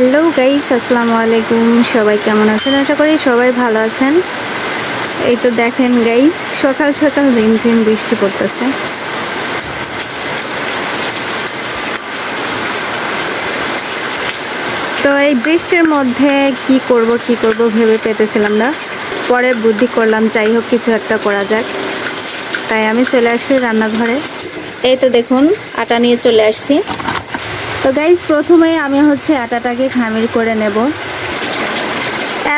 Hello guys, আসসালামু আলাইকুম। সবাই কেমন আছেন? আশা করি সবাই ভালো আছেন। এই তো দেখেন গাইস, সকাল সকাল ঝিমঝিম বৃষ্টি পড়তেছে। তো এই বৃষ্টির মধ্যে কি করব ভেবে পেতেছিলাম না। পরে বুদ্ধি করলাম যাই হোক কিছু একটা করা যাক, তাই আমি চলে আসছি রান্নাঘরে। এই তো দেখুন আটা নিয়ে চলে আসছি। তো গাইস প্রথমে আমি আটাটাকে খামির করে নেব।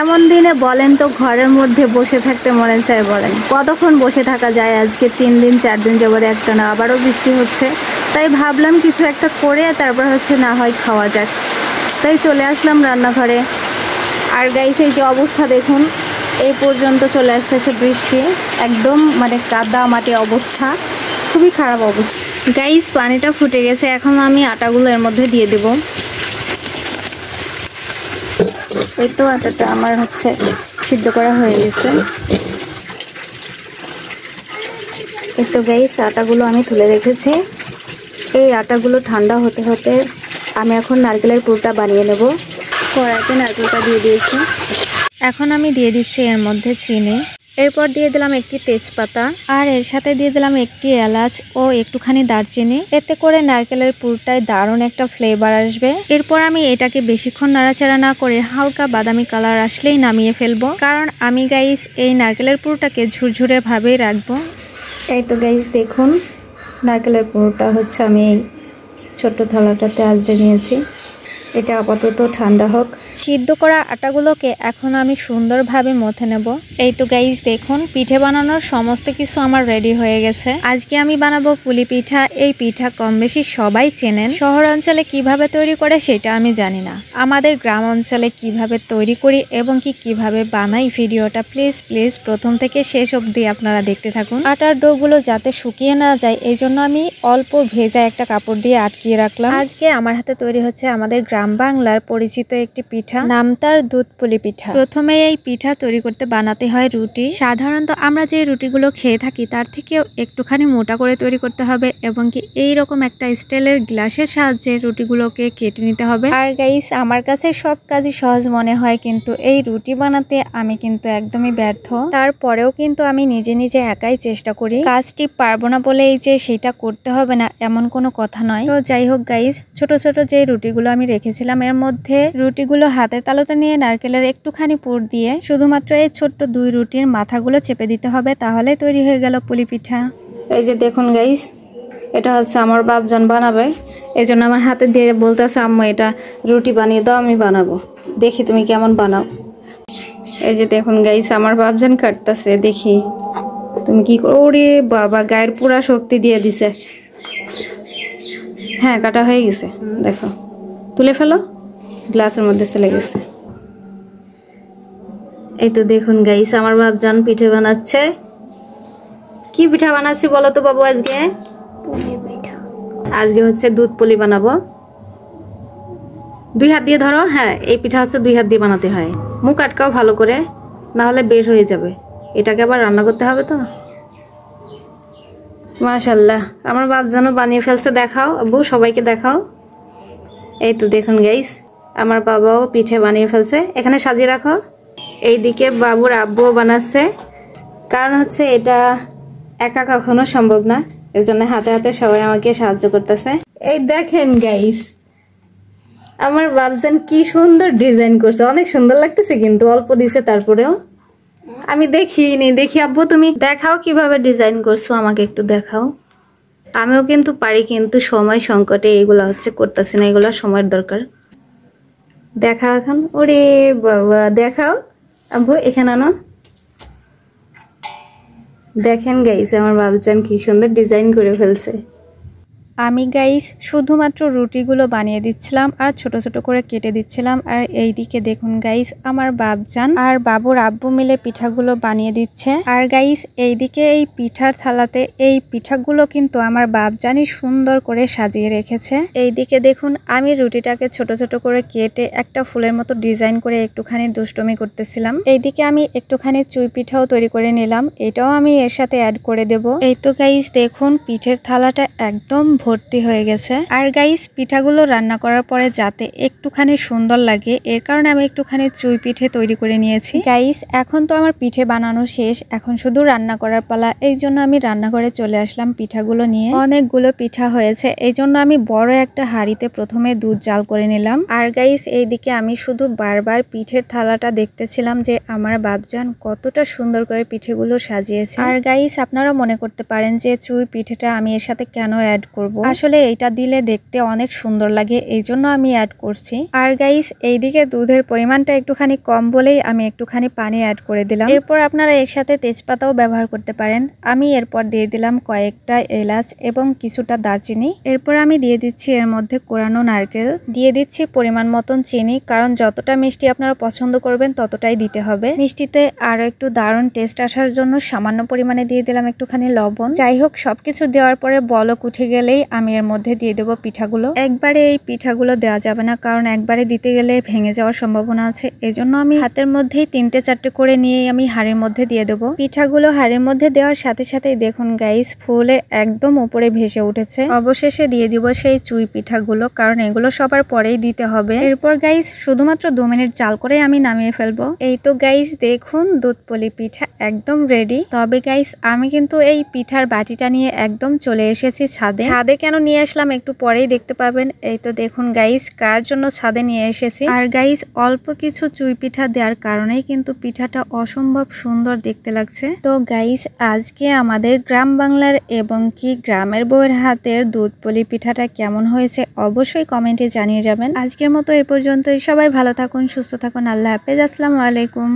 এমন দিনে বলেন তো ঘরের মধ্যে বসে থাকতে মনে চায়, বলেন কতক্ষণ বসে থাকা যায়। আজকে 3 দিন 4 দিন যাবত একটা না, আবারও বৃষ্টি হচ্ছে, তাই ভাবলাম কিছু একটা করে তারপর না হয় খাওয়া যাক, তাই চলে আসলাম রান্নাঘরে। আর গাইস এই যে অবস্থা দেখুন, এই পর্যন্ত চলে আসতেছে বৃষ্টি, একদম কাদা মাটি অবস্থা, খুবই খারাপ অবস্থা। গাইস পানিটা ফুটে গেছে, এখন আমি আটাগুলো এর মধ্যে দিয়ে দেব। এই তো আটাটা আমার সিদ্ধ করা হয়ে গেছে। এই তো গাইস আটাগুলো আমি তুলে রেখেছি। এই আটাগুলো ঠান্ডা হতে হতে আমি এখন নারকেলের পুরটা বানিয়ে নেব। কড়াইতে নারকেলটা দিয়ে দিয়েছি, এখন আমি দিয়ে দিচ্ছি এর মধ্যে চিনি। এরপর দিয়ে দিলাম একটি তেজপাতা, আর এর সাথে দিয়ে দিলাম একটি এলাচ ও একটুখানি দারচিনি। এতে করে নারকেলের পুরটায় দারুণ একটা ফ্লেভার আসবে। এরপর আমি এটাকে বেশিক্ষণ নাড়াচাড়া না করে হালকা বাদামি কালার আসলেই নামিয়ে ফেলবো, কারণ আমি গাইস এই নারকেলের পুরটাকে ঝুরঝুরে ভাবেই রাখবো। এই তো গাইস দেখুন নারকেলের পুরটা আমি এই ছোট্ট থালাটাতে আজরে নিয়েছি। এটা আপাতত ঠান্ডা হোক। সিদ্ধ করা আটাগুলোকে এখন আমি সুন্দরভাবে মথে নেব। এই তো গাইস দেখুন পিঠে বানানোর সমস্ত কিছু আমার রেডি হয়ে গেছে। আজকে আমি বানাবো পুলি পিঠা। এই পিঠা কম বেশি সবাই চেনেন। শহর অঞ্চলে কিভাবে তৈরি করে সেটা আমি জানি না, আমাদের গ্রাম অঞ্চলে কিভাবে তৈরি করি এবং কিভাবে বানাই, ভিডিওটা প্লিজ প্রথম থেকে শেষ অবধি আপনারা দেখতে থাকুন। আটার ডোগুলো যাতে শুকিয়ে না যায় এই জন্য আমি অল্প ভেজা একটা কাপড় দিয়ে আটকিয়ে রাখলাম। আজকে আমার হাতে তৈরি হচ্ছে আমাদের গ্রাম বাংলার পরিচিত একটি পিঠা, নাম তার দুধ পুলি পিঠা। প্রথমে এই পিঠা তৈরি করতে বানাতে হয় রুটি। সাধারণত আমরা যে রুটিগুলো খেয়ে থাকি তার থেকেও একটুখানি মোটা করে তৈরি করতে হবে, এবং এইরকম একটা স্টিলের গ্লাসের সাহায্যে রুটিগুলোকে কেটে নিতে হবে। আর গাইস আমার কাছে সব কাজই সহজ মনে হয়, কিন্তু এই রুটি বানাতে আমি একদমই ব্যর্থ। তারপরেও আমি নিজে একাই চেষ্টা করি। কাজটি পারবো না বলে এই যে সেটা করতে হবে না এমন কোনো কথা নয়। তো যাই হোক গাইস, ছোট ছোট যে রুটিগুলো আমি রেখেছিলাম এর মধ্যে রুটিগুলো হাতের তালুতে নিয়ে নারকেলের একটুখানি পুর দিয়ে শুধুমাত্র এই ছোট্ট 2 রুটির মাথাগুলো চেপে দিতে হবে, তাহলে তৈরি হয়ে গেল পুলি পিঠা। এই যে দেখুন গাইস, এটা আমার বাপজান বানাবে, এই জন্য আমার হাতে দিয়ে বলতেছে আম্মু এটা রুটি বানিয়ে দাও, আমি বানাবো, দেখি তুমি কেমন বানাও। এই যে দেখুন গাইস আমার বাপজান কাটতেছে, দেখি তুমি কি করো। ওরে বাবা, গায়ের পুরা শক্তি দিয়ে দিছে। হ্যাঁ কাটা হয়ে গেছে, দেখো তুলে ফেলো, গ্লাসের মধ্যে চলে গেছে। এই তো দেখুন গাইস আমার বাপজান পিঠে বানাচ্ছে। কি পিঠা বানাচ্ছি বলো তো বাবু? আজকে দুধ পুলি বানাবো। 2 হাত দিয়ে ধরো। হ্যাঁ এই পিঠা 2 হাত দিয়ে বানাতে হয়। মুখ আটকাও ভালো করে, না হলে বের হয়ে যাবে। এটাকে আবার রান্না করতে হবে তো। মাশাআল্লাহ আমার বাপজানও বানিয়ে ফেলছে, দেখাও আব্বু, সবাইকে দেখাও। এই তো দেখুন গাইস আমার বাবাও পিঠে বানিয়ে ফেলছে, এখানে সাজিয়ে রাখো। এইদিকে বাবুর আব্বুও বানাচ্ছে, কারণ এটা একা কখনো সম্ভব না, এজন্য হাতে হাতে সবাই আমাকে সাহায্য করতেছে। এই দেখেন গাইস আমার বাপজান কি সুন্দর ডিজাইন করছে, অনেক সুন্দর লাগতেছে, কিন্তু অল্প দিছে তারপরেও। আমি দেখিনি, দেখি আব্বু তুমি দেখাও কিভাবে ডিজাইন করছো, আমাকে একটু দেখাও। আমিও পারি, কিন্তু সময় সংকটে এগুলা করতেছি না, এগুলা সময়ের দরকার। দেখাও এখন। ওরে বাবা, দেখাও আব্বু, এখানে আনো। দেখেন গাইস আমার বাবুজান কি সুন্দর ডিজাইন করে ফেলছে। আমি গাইস শুধুমাত্র রুটিগুলো বানিয়ে দিচ্ছিলাম আর ছোট ছোট করে কেটে দিচ্ছিলাম। আর এইদিকে দেখুন গাইস আমার বাপজান আর বাবুর আব্বু মিলে পিঠাগুলো বানিয়ে দিচ্ছে। আর গাইস এইদিকে এই পিঠার থালাতে এই পিঠাগুলো আমার বাপজানই সুন্দর করে সাজিয়ে রেখেছে। এইদিকে দেখুন আমি রুটিটাকে ছোট ছোট করে কেটে একটা ফুলের মতো ডিজাইন করে একটুখানি দুষ্টুমি করতেছিলাম। এইদিকে আমি একটুখানি চুই পিঠাও তৈরি করে নিলাম, এটাও আমি এর সাথে অ্যাড করে দেব। এই তো গাইস দেখুন পিঠের থালাটা একদম ভর্তি হয়ে গেছে। আর গাইস পিঠাগুলো রান্না করার পরে যাতে একটুখানি সুন্দর লাগে এর কারণে আমি একটুখানি চুই পিঠে তৈরি করে নিয়েছি। গাইস এখন তো আমার পিঠে বানানো শেষ, এখন শুধু রান্না করার পালা। এই জন্য আমি রান্নাঘরে চলে আসলাম পিঠাগুলো নিয়ে। অনেকগুলো পিঠা হয়েছে, এই জন্য আমি বড় একটা হাঁড়িতে প্রথমে দুধ জাল করে নিলাম। আর গাইস এইদিকে আমি শুধু বারবার পিঠের থালাটা দেখতেছিলাম যে আমার বাপজান কতটা সুন্দর করে পিঠেগুলো সাজিয়েছে। আর গাইস আপনারা মনে করতে পারেন যে চুই পিঠেটা আমি এর সাথে কেন অ্যাড করব, আসলে এটা দিলে দেখতে অনেক সুন্দর লাগে এই জন্য আমি অ্যাড করছি। আর গাইস এইদিকে দুধের পরিমাণটা একটুখানি কম বলেই আমি একটুখানি পানি অ্যাড করে দিলাম। এরপর আপনারা এর সাথে তেজপাতাও ব্যবহার করতে পারেন। আমি এরপর দিয়ে দিলাম কয়েকটা এলাচ এবং কিছুটা দারচিনি। এরপর আমি দিয়ে দিচ্ছি এর মধ্যে কোরানো নারকেল, দিয়ে দিচ্ছি পরিমাণ মতন চিনি, কারণ যতটা মিষ্টি আপনারা পছন্দ করবেন ততটাই দিতে হবে। মিষ্টিতে আরো একটু দারুণ টেস্ট আসার জন্য সামান্য পরিমাণে দিয়ে দিলাম একটুখানি লবণ। যাই হোক সবকিছু দেওয়ার পরে বলক উঠে গেলেই আমি এর মধ্যে দিয়ে দেবো পিঠাগুলো। একবারে এই পিঠাগুলো দেওয়া যাবে না, কারণ একবারে দিতে গেলে ভেঙে যাওয়ার সম্ভাবনা আছে। এজন্য আমি হাতের মধ্যেই 3-4টে করে নিয়ে আমি হাঁড়ির মধ্যে দিয়ে দেবো। পিঠাগুলো হাঁড়ির মধ্যে দেওয়ার সাথে সাথেই দেখুন গাইস ফুলে একদম উপরে ভেসে উঠেছে। অবশেষে দিয়ে দিব সেই চুই পিঠাগুলো, কারণ এগুলো সবার পরেই দিতে হবে। এরপর গাইস শুধুমাত্র 2 মিনিট জাল করে আমি নামিয়ে ফেলবো। এই তো গাইস দেখুন দুধপুলি পিঠা একদম রেডি। তবে গাইস আমি কিন্তু এই পিঠার বাটিটা নিয়ে একদম চলে এসেছি ছাদে। ছাদে কেন নিয়ে আসলাম একটু পরেই দেখতে পাবেন। এই তো দেখুন গাইস কার জন্য ছাদে নিয়ে এসেছি। আর গাইস অল্প কিছু চুই পিঠা দেওয়ার কারণেই কিন্তু পিঠাটা অসম্ভব সুন্দর দেখতে লাগছে। তো গাইস আজকে আমাদের গ্রাম বাংলার এবং কি গ্রামের বউয়ের হাতের দুধপুলি পিঠাটা কেমন হয়েছে অবশ্যই কমেন্টে জানিয়ে যাবেন। আজকের মতো এ পর্যন্তই। সবাই ভালো থাকুন, সুস্থ থাকুন। আল্লাহ হাফেজ। আসসালামু আলাইকুম।